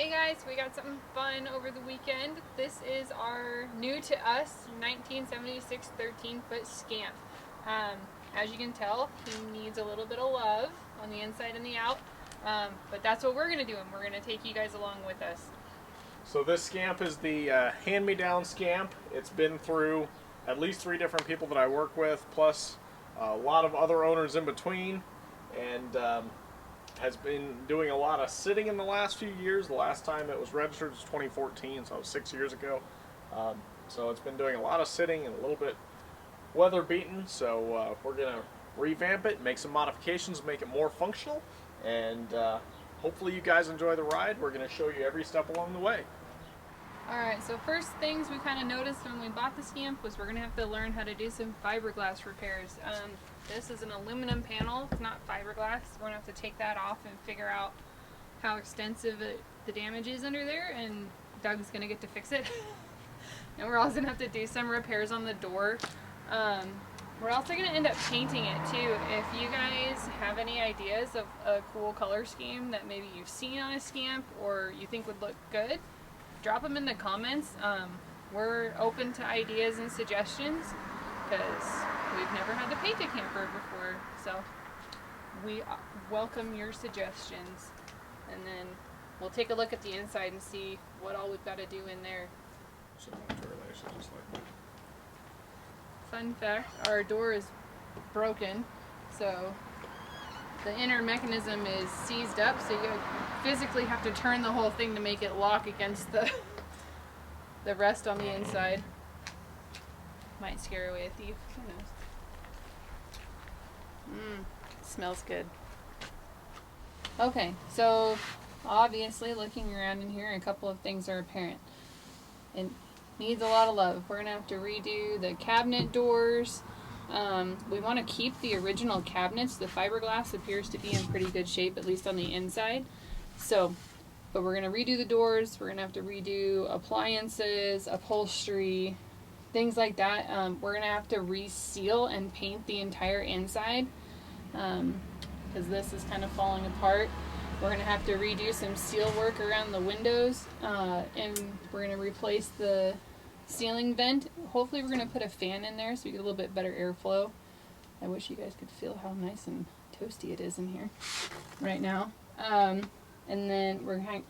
Hey guys, we got something fun over the weekend. This is our new to us 1976 13-foot Scamp. As you can tell, he needs a little bit of love on the inside and the out, but that's what we're going to do, and we're going to take you guys along with us. So this Scamp is the hand-me-down Scamp. It's been through at least 3 different people that I work with, plus a lot of other owners in between, and has been doing a lot of sitting in the last few years. The last time it was registered was 2014, so it was 6 years ago. So it's been doing a lot of sitting and a little bit weather beaten, so we're going to revamp it, make some modifications, make it more functional, and hopefully you guys enjoy the ride. We're going to show you every step along the way. Alright, so first things we kind of noticed when we bought the Scamp was we're going to have to learn how to do some fiberglass repairs. This is an aluminum panel, it's not fiberglass. We're going to have to take that off and figure out how extensive the damage is under there, and Doug's going to get to fix it. And we're also going to have to do some repairs on the door. We're also going to end up painting it too. If you guys have any ideas of a cool color scheme that maybe you've seen on a Scamp or you think would look good, drop them in the comments. We're open to ideas and suggestions because we've never had to paint a camper before, so we welcome your suggestions, and then we'll take a look at the inside and see what all we've got to do in there. Fun fact, our door is broken, so the inner mechanism is seized up, so you physically have to turn the whole thing to make it lock against the rest on the inside. Might scare away a thief, who knows. Smells good. Okay, so obviously looking around in here, a couple of things are apparent. It needs a lot of love. We're gonna have to redo the cabinet doors. We want to keep the original cabinets. The fiberglass appears to be in pretty good shape, at least on the inside. So, but we're going to redo the doors. We're going to have to redo appliances, upholstery, things like that. We're going to have to reseal and paint the entire inside because this is kind of falling apart. We're going to have to redo some seal work around the windows, and we're going to replace the ceiling vent. Hopefully we're going to put a fan in there so we get a little bit better airflow. I wish you guys could feel how nice and toasty it is in here right now. And then we're going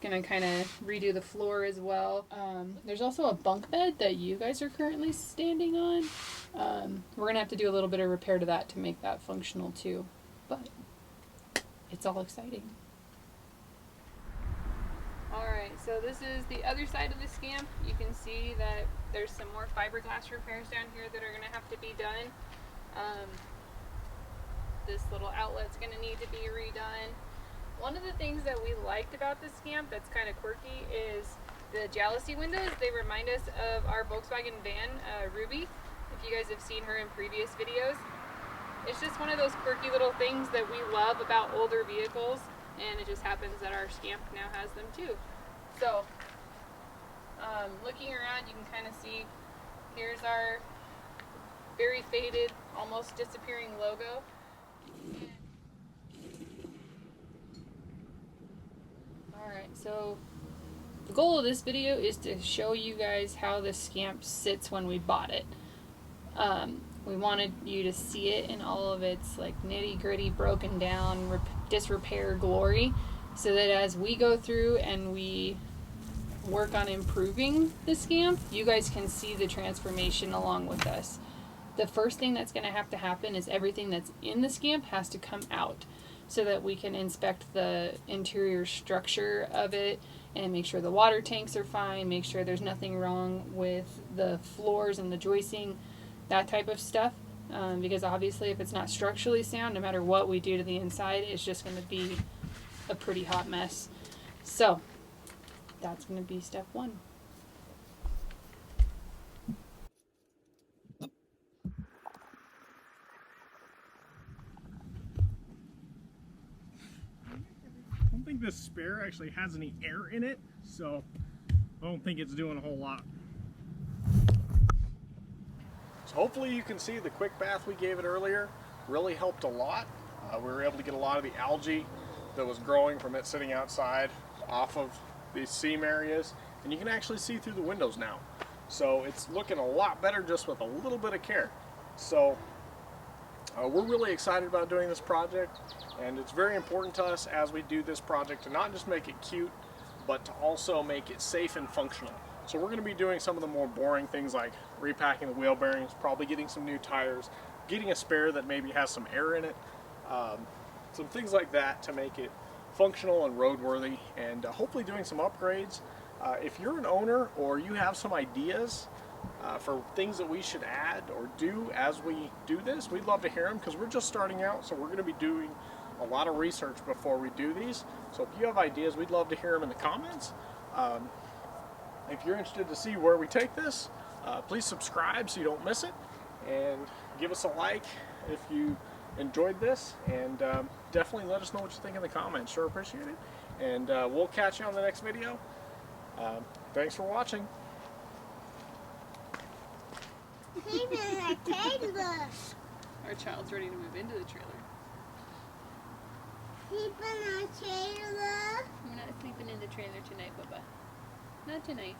to kind of redo the floor as well. There's also a bunk bed that you guys are currently standing on. We're going to have to do a little bit of repair to that to make that functional too. But it's all exciting. Alright, so this is the other side of the Scamp. You can see that there's some more fiberglass repairs down here that are going to have to be done. This little outlet's going to need to be redone. One of the things that we liked about the Scamp that's kind of quirky is the jalousie windows. They remind us of our Volkswagen van, Ruby, if you guys have seen her in previous videos. It's just one of those quirky little things that we love about older vehicles, and it just happens that our Scamp now has them too. So, looking around, you can kind of see, here's our very faded, almost disappearing logo. Alright, so the goal of this video is to show you guys how the Scamp sits when we bought it. We wanted you to see it in all of its like nitty-gritty, broken down, disrepair glory, so that as we go through and we work on improving the Scamp, you guys can see the transformation along with us. The first thing that's going to have to happen is everything that's in the Scamp has to come out so that we can inspect the interior structure of it and make sure the water tanks are fine, make sure there's nothing wrong with the floors and the joisting, that type of stuff. Because obviously if it's not structurally sound, no matter what we do to the inside, it's just going to be a pretty hot mess. So that's going to be step 1. I don't think this spare actually has any air in it, so I don't think it's doing a whole lot. So hopefully you can see the quick bath we gave it earlier really helped a lot. We were able to get a lot of the algae that was growing from it sitting outside off of these seam areas, and you can actually see through the windows now. So it's looking a lot better just with a little bit of care. So we're really excited about doing this project, and it's very important to us as we do this project to not just make it cute, but to also make it safe and functional. So we're going to be doing some of the more boring things like repacking the wheel bearings, probably getting some new tires, getting a spare that maybe has some air in it, some things like that to make it functional and roadworthy, and hopefully doing some upgrades. If you're an owner or you have some ideas for things that we should add or do as we do this, we'd love to hear them, because we're just starting out, so we're going to be doing a lot of research before we do these. So if you have ideas, we'd love to hear them in the comments. If you're interested to see where we take this, please subscribe so you don't miss it, and give us a like if you enjoyed this, and definitely let us know what you think in the comments. Sure appreciate it, and we'll catch you on the next video. Thanks for watching. Our child's ready to move into the trailer. Sleeping on trailer. We're not sleeping in the trailer tonight, Bubba. Not tonight.